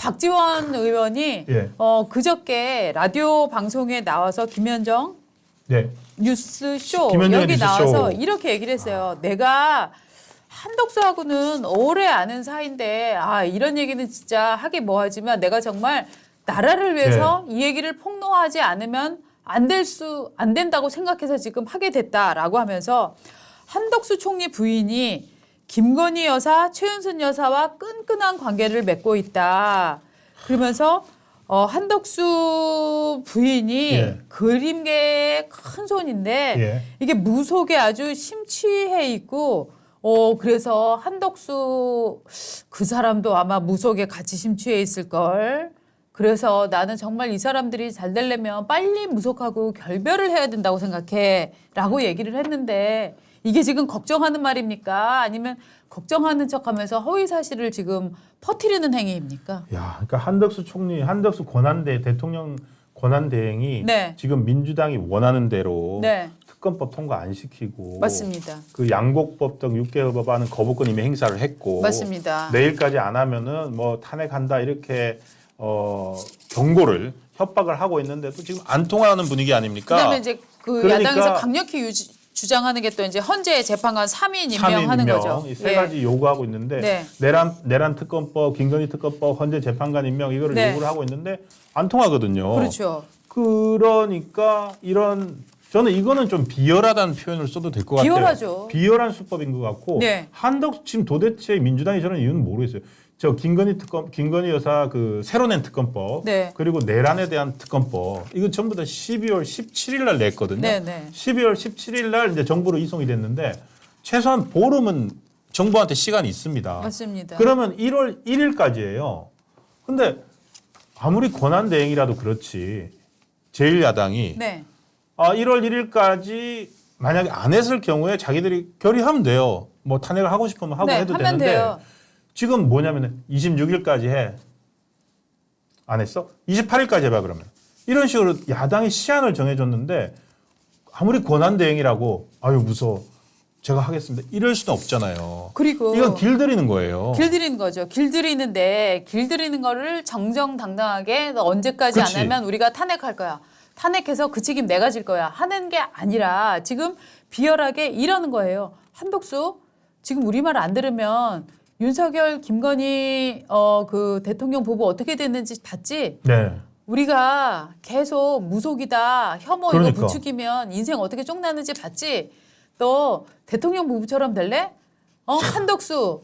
박지원 의원이 예. 그저께 라디오 방송에 나와서 김현정 네. 뉴스쇼 김현정의 여기 뉴스쇼. 나와서 이렇게 얘기를 했어요. 내가 한덕수하고는 오래 아는 사이인데 이런 얘기는 진짜 하기 뭐하지만 내가 정말 나라를 위해서 이 얘기를 폭로하지 않으면 안 된다고 생각해서 지금 하게 됐다라고 하면서 한덕수 총리 부인이 김건희 여사, 최은순 여사와 끈끈한 관계를 맺고 있다. 그러면서 한덕수 부인이 예. 그림계의 큰 손인데 예. 이게 무속에 아주 심취해 있고 그래서 한덕수 그 사람도 아마 무속에 같이 심취해 있을 걸. 그래서 나는 정말 이 사람들이 잘 되려면 빨리 무속하고 결별을 해야 된다고 생각해 라고 얘기를 했는데 이게 지금 걱정하는 말입니까? 아니면 걱정하는 척하면서 허위 사실을 지금 퍼뜨리는 행위입니까? 야, 그러니까 한덕수 총리, 한덕수 대통령 권한대행이 네. 지금 민주당이 원하는 대로 네. 특검법 통과 안 시키고 맞습니다. 그 양곡법 등 6개월 법안은 거부권 이미 행사를 했고 맞습니다. 내일까지 안 하면은 뭐 탄핵한다 이렇게 경고를 협박을 하고 있는데도 지금 안 통하는 분위기 아닙니까? 그다음에 이제 그 그러니까 야당에서 강력히 주장하는 게 또 이제 헌재 재판관 3인 임명하는 거죠. 이 세 가지 요구하고 있는데 네. 내란 특검법, 김건희 특검법, 헌재 재판관 임명 이거를 네. 요구를 하고 있는데 안 통하거든요. 그렇죠. 그러니까 저는 이거는 좀 비열하다는 표현을 써도 될 것 같아요. 비열하죠. 비열한 수법인 것 같고 네. 한덕수 지금 도대체 민주당이 저는 이유는 모르겠어요. 저 김건희 여사 그 새로 낸 특검법 네. 그리고 내란에 대한 특검법 이거 전부 다 12월 17일 날 냈거든요. 네, 네. 12월 17일 날 이제 정부로 이송이 됐는데 최소한 보름은 정부한테 시간이 있습니다. 맞습니다. 그러면 1월 1일까지예요. 근데 아무리 권한 대행이라도 그렇지 제1야당이 네. 1월 1일까지 만약에 안 했을 경우에 자기들이 결의하면 돼요. 뭐 탄핵을 하고 싶으면 하고 네, 해도 하면 되는데 돼요. 지금 뭐냐면 26일까지 해. 안 했어? 28일까지 해봐 그러면. 이런 식으로 야당이 시한을 정해줬는데 아무리 권한대행이라고 아유 무서워. 제가 하겠습니다. 이럴 수는 없잖아요. 그리고 이건 길들이는 거예요. 길들이는 거죠. 길들이는데 길들이는 거를 정정당당하게 너 언제까지 그치. 안 하면 우리가 탄핵할 거야. 탄핵해서 그 책임 내가 질 거야. 하는 게 아니라 지금 비열하게 이러는 거예요. 한덕수 지금 우리 말 안 들으면 윤석열, 김건희 그 대통령 부부 어떻게 됐는지 봤지? 네. 우리가 계속 무속이다, 혐오 그러니까. 이거 부추기면 인생 어떻게 쪽나는지 봤지? 너 대통령 부부처럼 될래? 한덕수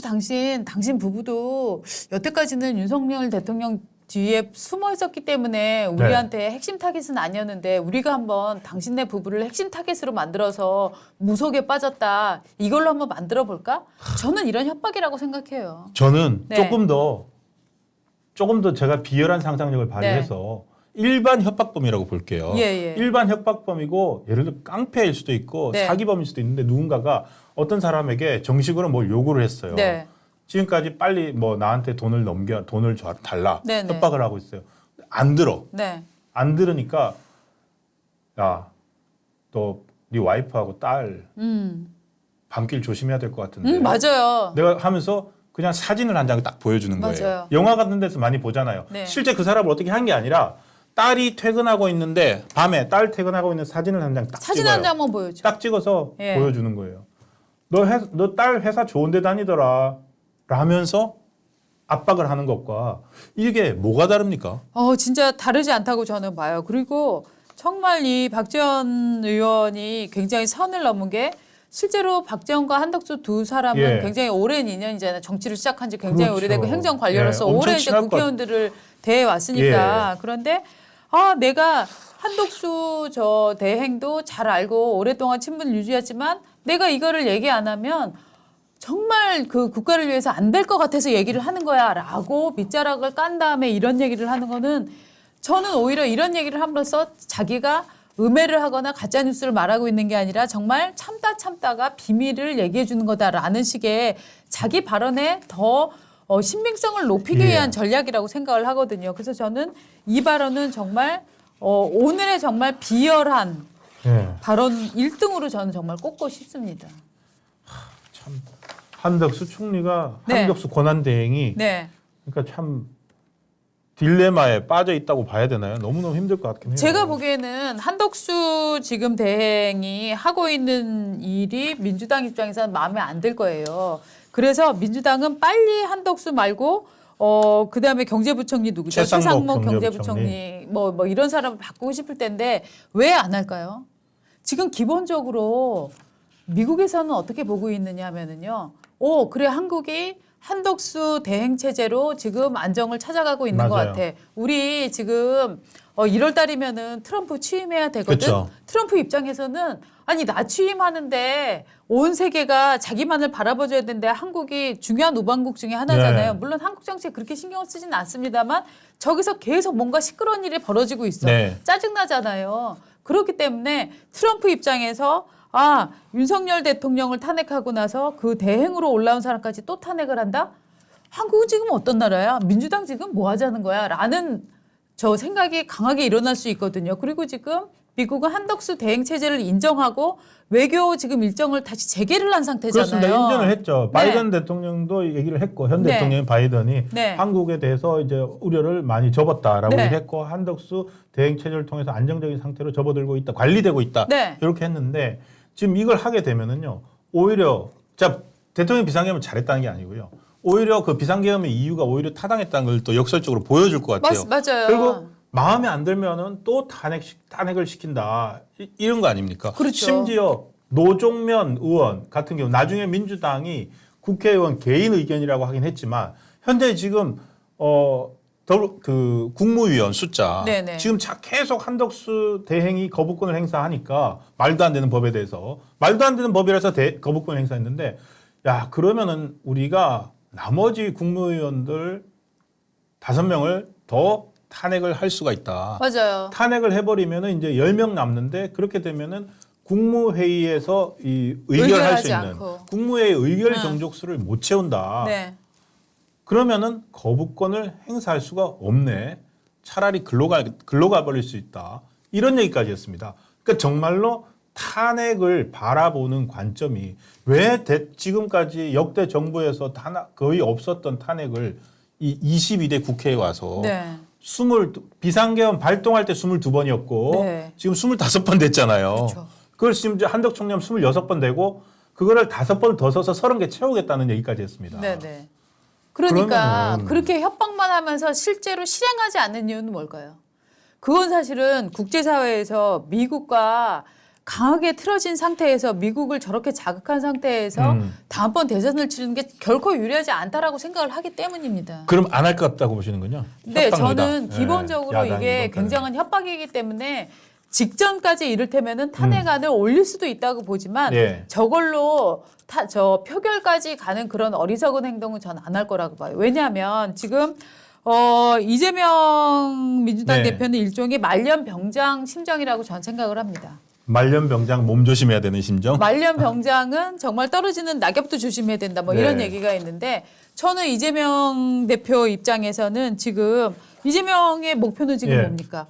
당신 부부도 여태까지는 윤석열 대통령 뒤에 숨어 있었기 때문에 우리한테 핵심 타깃은 아니었는데 우리가 한번 당신네 부부를 핵심 타깃으로 만들어서 무속에 빠졌다. 이걸로 한번 만들어 볼까? 저는 이런 협박이라고 생각해요. 저는 네. 조금 더 제가 비열한 상상력을 발휘해서 일반 협박범이라고 볼게요. 예. 일반 협박범이고 예를 들어 깡패일 수도 있고 네. 사기범일 수도 있는데 누군가가 어떤 사람에게 정식으로 뭘 요구를 했어요. 네. 지금까지 빨리 뭐 나한테 돈을 달라 네네. 협박을 하고 있어요. 안 들어. 네. 안 들으니까 야, 너 네 와이프하고 딸 밤길 조심해야 될 것 같은데. 맞아요. 내가 하면서 그냥 사진을 한 장 딱 보여주는 거예요. 맞아요. 영화 같은 데서 많이 보잖아요. 네. 실제 그 사람을 어떻게 한 게 아니라 딸이 퇴근하고 있는데 밤에 딸 퇴근하고 있는 사진을 한 장 딱 사진 찍어요. 한 장만 보여줘. 딱 찍어서 예. 보여주는 거예요. 너 딸 회사 좋은 데 다니더라 라면서 압박을 하는 것과 이게 뭐가 다릅니까? 진짜 다르지 않다고 저는 봐요. 그리고 정말 이 박지원 의원이 굉장히 선을 넘은 게 실제로 박지원과 한덕수 두 사람은 예. 굉장히 오랜 인연이잖아요. 정치를 시작한 지 굉장히 그렇죠. 오래되고 행정 관료로서 예, 엄청 오랜 이제 친할 것 국회의원들을 대해 왔으니까. 그런데 내가 한덕수 저 대행도 잘 알고 오랫동안 친분 유지했지만 내가 이거를 얘기 안 하면 정말 그 국가를 위해서 안 될 것 같아서 얘기를 하는 거야라고 밑자락을 깐 다음에 이런 얘기를 하는 거는 저는 오히려 이런 얘기를 함으로써 자기가 음해를 하거나 가짜 뉴스를 말하고 있는 게 아니라 정말 참다가 비밀을 얘기해 주는 거다라는 식의 자기 발언에 더 신빙성을 높이기 위한 전략이라고 생각을 하거든요. 그래서 저는 이 발언은 정말 오늘의 정말 비열한 발언 1등으로 저는 정말 꼽고 싶습니다. 참 한덕수 총리가 네. 한덕수 권한대행이 네. 그러니까 참 딜레마에 빠져 있다고 봐야 되나요? 너무너무 힘들 것 같긴 해요. 제가 보기에는 한덕수 지금 대행이 하고 있는 일이 민주당 입장에서는 마음에 안 들 거예요. 그래서 민주당은 빨리 한덕수 말고 그다음에 경제부총리 누구죠? 최상목 경제부총리 뭐 이런 사람을 바꾸고 싶을 텐데 왜 안 할까요? 지금 기본적으로 미국에서는 어떻게 보고 있느냐 하면은요. 그래 한국이 한덕수 대행 체제로 지금 안정을 찾아가고 있는 것 맞아요. 같아. 우리 지금 1월 달이면은 트럼프 취임해야 되거든. 그쵸. 트럼프 입장에서는 아니 나 취임하는데 온 세계가 자기만을 바라봐줘야 되는데 한국이 중요한 우방국 중에 하나잖아요. 네. 물론 한국 정치에 그렇게 신경을 쓰지는 않습니다만 저기서 계속 뭔가 시끄러운 일이 벌어지고 있어. 네. 짜증나잖아요. 그렇기 때문에 트럼프 입장에서 윤석열 대통령을 탄핵하고 나서 그 대행으로 올라온 사람까지 또 탄핵을 한다? 한국은 지금 어떤 나라야? 민주당 지금 뭐 하자는 거야? 라는 저 생각이 강하게 일어날 수 있거든요. 그리고 지금 미국은 한덕수 대행 체제를 인정하고 외교 지금 일정을 다시 재개를 한 상태잖아요. 그렇습니다. 인정을 했죠. 네. 바이든 대통령도 얘기를 했고 현 네. 대통령 바이든이 네. 한국에 대해서 이제 우려를 많이 접었다라고 네. 얘기했고 한덕수 대행 체제를 통해서 안정적인 상태로 접어들고 있다, 관리되고 있다 네. 이렇게 했는데 지금 이걸 하게 되면은요 오히려 대통령 비상계엄을 잘했다는 게 아니고요. 오히려 그 비상계엄의 이유가 오히려 타당했다는 걸 또 역설적으로 보여줄 것 같아요. 맞아요. 그리고 마음에 안 들면은 또 탄핵을 시킨다 이런 거 아닙니까? 그렇죠. 심지어 노종면 의원 같은 경우 나중에 민주당이 국회의원 개인 의견이라고 하긴 했지만 현재 지금 그 국무위원 숫자 네네. 지금 계속 한덕수 대행이 거부권을 행사하니까 말도 안 되는 법에 대해서 말도 안 되는 법이라서 거부권을 행사했는데 야 그러면은 우리가 나머지 국무위원들 5명을 더 탄핵을 할 수가 있다. 맞아요. 탄핵을 해버리면은 이제 10명 남는데 그렇게 되면은 국무회의에서 이 의결할 수 의결하지 있는 않고. 국무회의 의결 정족수를 못 채운다. 네. 그러면은 거부권을 행사할 수가 없네. 차라리 글로 가버릴 수 있다. 이런 얘기까지 했습니다. 그러니까 정말로 탄핵을 바라보는 관점이 왜 지금까지 역대 정부에서 거의 없었던 탄핵을 이 22대 국회에 와서 네. 비상계엄 발동할 때 22번이었고 네. 지금 25번 됐잖아요. 그렇죠. 그걸 지금 이제 한덕 총리는 26번 되고 그거를 5번 더 써서 30개 채우겠다는 얘기까지 했습니다. 네네. 그러니까 그러면은- 그렇게 협박만 하면서 실제로 실행하지 않는 이유는 뭘까요? 그건 사실은 국제사회에서 미국과 강하게 틀어진 상태에서 미국을 저렇게 자극한 상태에서 다음번 대선을 치르는 게 결코 유리하지 않다라고 생각을 하기 때문입니다. 그럼 안 할 것 같다고 보시는군요. 네, 협박입니다. 저는 네, 기본적으로 야당이 이게 이번 굉장한 협박이기 때문에 직전까지 이를테면은 탄핵안을 올릴 수도 있다고 보지만 예. 저걸로 표결까지 가는 그런 어리석은 행동은 전 안 할 거라고 봐요. 왜냐하면 지금 이재명 민주당 네. 대표는 일종의 말년병장 심정이라고 전 생각을 합니다. 말년병장 몸 조심해야 되는 심정. 말년병장은 정말 떨어지는 낙엽도 조심해야 된다. 뭐 이런 네. 얘기가 있는데 저는 이재명 대표 입장에서는 지금 이재명의 목표는 지금 예. 뭡니까?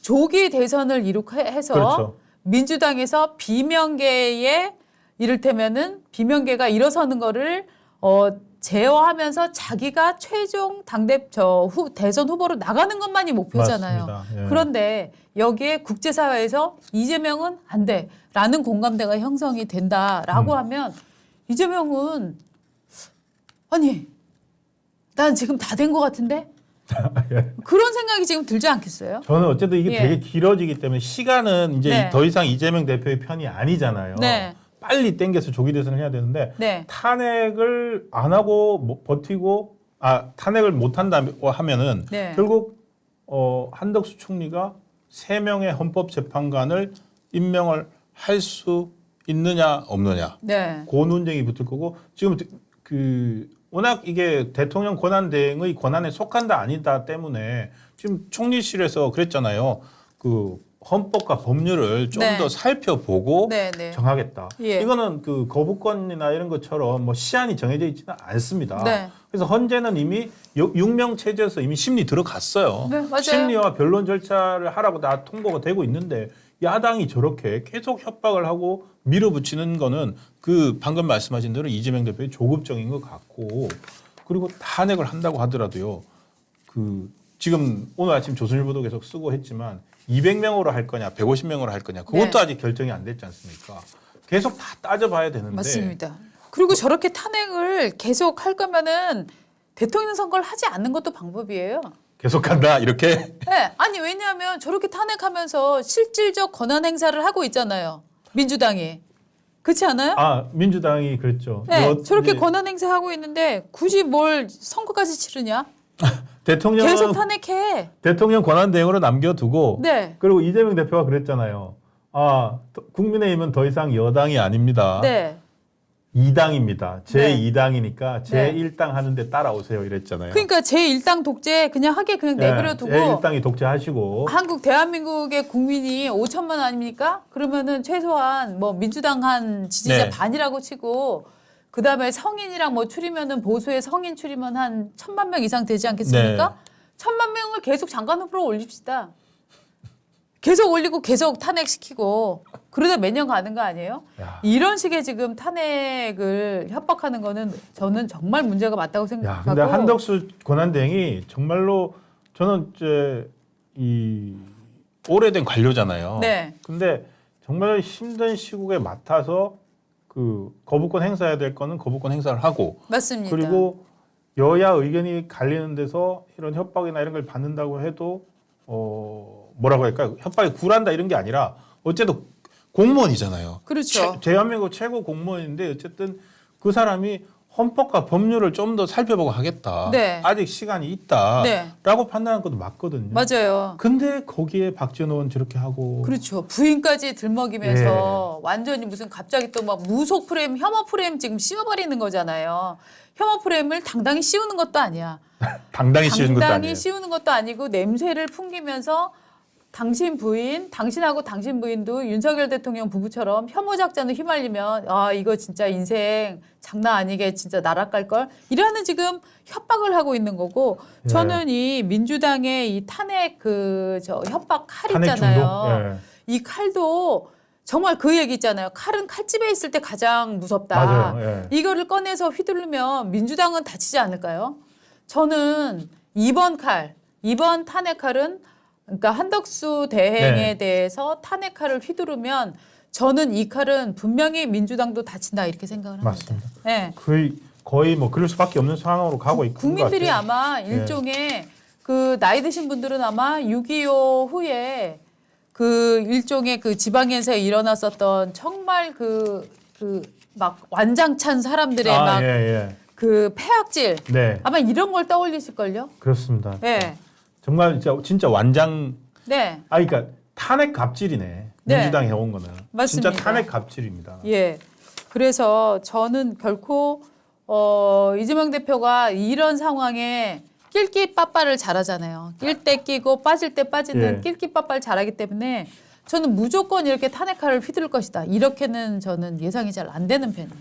조기 대선을 이룩해서 그렇죠. 민주당에서 비명계에 이를테면은 비명계가 일어서는 거를 제어하면서 자기가 최종 대선 후보로 나가는 것만이 목표잖아요. 맞습니다. 예. 그런데 여기에 국제사회에서 이재명은 안 돼라는 공감대가 형성이 된다라고 하면 이재명은 아니 난 지금 다 된 것 같은데 그런 생각이 지금 들지 않겠어요? 저는 어쨌든 이게 예. 되게 길어지기 때문에 시간은 이제 네. 더 이상 이재명 대표의 편이 아니잖아요. 네. 빨리 땡겨서 조기 대선을 해야 되는데 네. 탄핵을 안 하고 버티고 탄핵을 못 한다 하면은 네. 결국 한덕수 총리가 3명의 헌법재판관을 임명을 할 수 있느냐 없느냐 네. 그 논쟁이 붙을 거고 지금 워낙 이게 대통령 권한 대행의 권한에 속한다 아니다 때문에 지금 총리실에서 그랬잖아요. 그 헌법과 법률을 좀 네. 더 살펴보고 네, 네. 정하겠다. 예. 이거는 그 거부권이나 이런 것처럼 뭐 시한이 정해져 있지는 않습니다. 네. 그래서 헌재는 이미 6명 체제에서 이미 심리 들어갔어요. 네, 맞아요. 심리와 변론 절차를 하라고 다 통보가 되고 있는데 야당이 저렇게 계속 협박을 하고 밀어붙이는 거는 그 방금 말씀하신 대로 이재명 대표의 조급적인 것 같고 그리고 탄핵을 한다고 하더라도요. 그 지금 오늘 아침 조선일보도 계속 쓰고 했지만 200명으로 할 거냐, 150명으로 할 거냐 그것도 네. 아직 결정이 안 됐지 않습니까? 계속 다 따져봐야 되는데. 맞습니다. 그리고 저렇게 탄핵을 계속 할 거면은 대통령 선거를 하지 않는 것도 방법이에요. 계속 간다 이렇게. 네, 아니 왜냐하면 저렇게 탄핵하면서 실질적 권한 행사를 하고 있잖아요. 민주당이. 그렇지 않아요? 아 민주당이 그랬죠. 네, 저렇게 이제 권한 행사하고 있는데 굳이 뭘 선거까지 치르냐? 대통령 계속 탄핵해. 대통령 권한 대행으로 남겨두고. 네. 그리고 이재명 대표가 그랬잖아요. 아 국민의힘은 더 이상 여당이 아닙니다. 네. 2당입니다. 네. 제2당이니까 네. 제1당 하는데 따라오세요 이랬잖아요. 그러니까 제1당 독재 그냥 하게 그냥 내버려두고 제1당이 독재하시고. 한국 대한민국의 국민이 5천만 아닙니까? 그러면은 최소한 뭐 민주당 한 지지자 네. 반이라고 치고 그다음에 성인이랑 뭐 추리면은 보수의 성인 추리면 한 1,000만 명 이상 되지 않겠습니까? 1,000만 명을 계속 장관 후보로 올립시다. 계속 올리고 계속 탄핵시키고 그러다 몇 년 가는 거 아니에요? 야. 이런 식의 지금 탄핵을 협박하는 거는 저는 정말 문제가 맞다고 야, 생각하고. 근데 한덕수 권한대행이 정말로 저는 이제 이 오래된 관료잖아요. 네. 근데 정말 힘든 시국에 맡아서 그 거부권 행사해야 될 거는 거부권 행사를 하고 맞습니다. 그리고 여야 의견이 갈리는 데서 이런 협박이나 이런 걸 받는다고 해도 뭐라고 할까요? 협박이 굴한다 이런 게 아니라 어쨌든 공무원이잖아요. 그렇죠. 대한민국 최고 공무원인데 어쨌든 그 사람이 헌법과 법률을 좀 더 살펴보고 하겠다. 네. 아직 시간이 있다라고 네. 판단하는 것도 맞거든요. 맞아요. 근데 거기에 박지원 의원 저렇게 하고 그렇죠. 부인까지 들먹이면서 완전히 무슨 갑자기 또 막 무속 프레임, 혐오 프레임 지금 씌워버리는 거잖아요. 혐오 프레임을 당당히 씌우는 것도 아니야. 당당히 씌우는 것도 당당히 아니에요. 씌우는 것도 아니고 냄새를 풍기면서 당신 부인, 당신하고 당신 부인도 윤석열 대통령 부부처럼 혐오 작전에 휘말리면 아 이거 진짜 인생 장난 아니게 진짜 나락갈 걸 이라는 지금 협박을 하고 있는 거고 저는 이 민주당의 이 탄핵 저 협박 칼 탄핵 있잖아요. 중독? 이 칼도 정말 그 얘기 있잖아요. 칼은 칼집에 있을 때 가장 무섭다. 맞아요. 예. 이거를 꺼내서 휘두르면 민주당은 다치지 않을까요? 저는 이번 탄핵 칼은 그러니까 한덕수 대행에 네. 대해서 탄핵 칼을 휘두르면 저는 이 칼은 분명히 민주당도 다친다 이렇게 생각을 합니다. 맞습니다. 네. 거의 뭐 그럴 수밖에 없는 상황으로 가고 있는 것 국민들이 같아요. 아마 일종의 그 나이 드신 분들은 아마 6.25 후에 그 일종의 그 지방에서 일어났었던 정말 막 완장찬 사람들의 막 예. 그 폐악질 네, 아마 이런 걸 떠올리실걸요? 그렇습니다. 네. 정말 진짜 완장. 네. 그러니까 탄핵 갑질이네. 네. 민주당 해온 거는. 맞습니다. 진짜 탄핵 갑질입니다. 예. 그래서 저는 결코 이재명 대표가 이런 상황에 낄끼빠빠를 잘하잖아요. 낄 때 끼고 빠질 때 빠지는 예. 낄끼빠빠를 잘하기 때문에 저는 무조건 이렇게 탄핵칼을 휘두를 것이다. 이렇게는 저는 예상이 잘 안 되는 편이에요.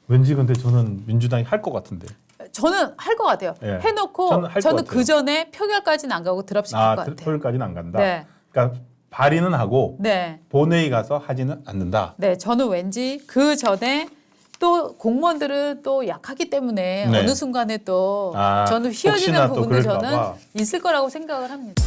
왠지 근데 저는 민주당이 할 것 같은데. 저는 할 것 같아요. 예. 해놓고 저는 할것 저는 같아요. 그 전에 표결까지는 안 가고 드랍시킬 것 같아요. 토요일까지는 안 간다. 네. 그러니까 발의는 하고 네. 본회의 가서 하지는 않는다. 네, 저는 왠지 그 전에 또 공무원들은 또 약하기 때문에 네. 어느 순간에 또 아, 저는 휘어지는 혹시나 또 부분도 그럴까 저는 봐. 있을 거라고 생각을 합니다.